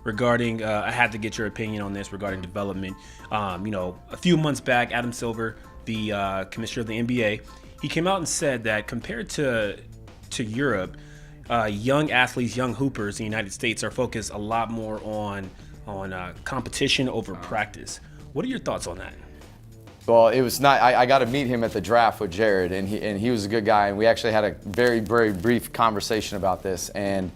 regarding, I had to get your opinion on this regarding development. A few months back, Adam Silver, the commissioner of the NBA, he came out and said that compared to Europe, young athletes, young hoopers in the United States are focused a lot more on competition over practice. What are your thoughts on that? Well, it was not. I got to meet him at the draft with Jared, and he was a good guy, and we actually had a very, very brief conversation about this. And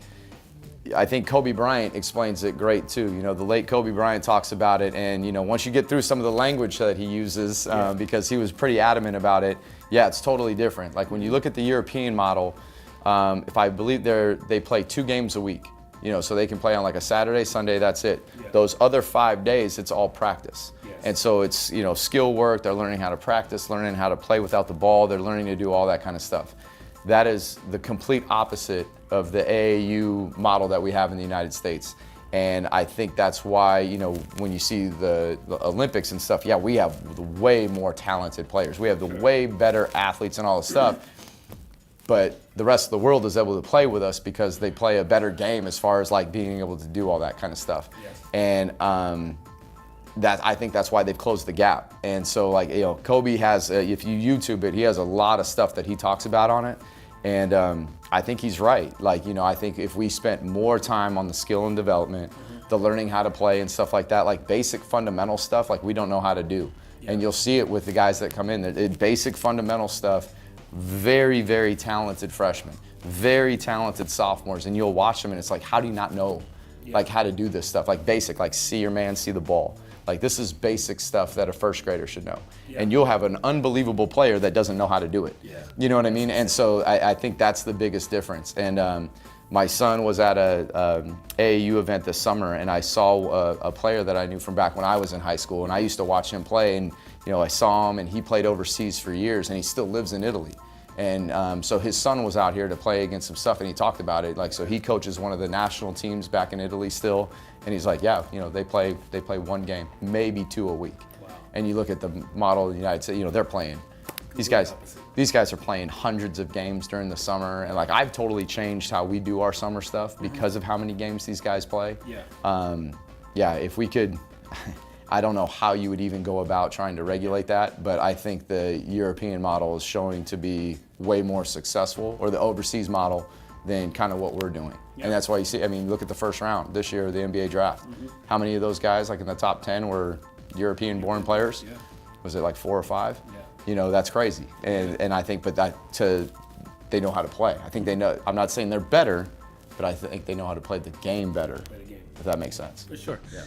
I think Kobe Bryant explains it great too. The late Kobe Bryant talks about it, and once you get through some of the language that he uses, because he was pretty adamant about it, it's totally different. Like when you look at the European model, if I believe they play 2 games a week, so they can play on like a Saturday, Sunday, that's it. Yeah. Those other 5 days, it's all practice. Yes. And so it's, skill work, they're learning how to practice, learning how to play without the ball, they're learning to do all that kind of stuff. That is the complete opposite of the AAU model that we have in the United States. And I think that's why, when you see the Olympics and stuff, we have the way more talented players. We have the way better athletes and all this stuff. But the rest of the world is able to play with us because they play a better game as far as like being able to do all that kind of stuff. Yes. And I think that's why they've closed the gap. And so Kobe has, if you YouTube it, he has a lot of stuff that he talks about on it. And I think he's right. I think if we spent more time on the skill and development, the learning how to play and stuff like that, like basic fundamental stuff, like we don't know how to do. Yeah. And you'll see it with the guys that come in. Basic fundamental stuff. Very, very talented freshmen, very talented sophomores, and you'll watch them and it's like, how do you not know how to do this stuff? Like basic, like see your man, see the ball. Like this is basic stuff that a first grader should know. Yeah. And you'll have an unbelievable player that doesn't know how to do it. Yeah. You know what I mean? And so I think that's the biggest difference. And my son was at a AAU event this summer, and I saw a player that I knew from back when I was in high school, and I used to watch him play, and I saw him, and he played overseas for years, and he still lives in Italy. And so his son was out here to play against some stuff, and he talked about it. So he coaches one of the national teams back in Italy still, and he's like, they play 1 game, maybe 2 a week. Wow. And you look at the model of the United States, they're playing. These guys are playing hundreds of games during the summer, and I've totally changed how we do our summer stuff because of how many games these guys play. Yeah. If we could, I don't know how you would even go about trying to regulate that, but I think the European model is showing to be way more successful, or the overseas model, than kind of what we're doing. Yeah. And that's why you see, look at the first round this year of the NBA draft. How many of those guys, in the top 10, were European-born players? Yeah. Was it 4 or 5? Yeah. That's crazy. And I think, they know how to play. I think they know. I'm not saying they're better, but I think they know how to play the game better. Play the game. If that makes sense. For sure. Yeah.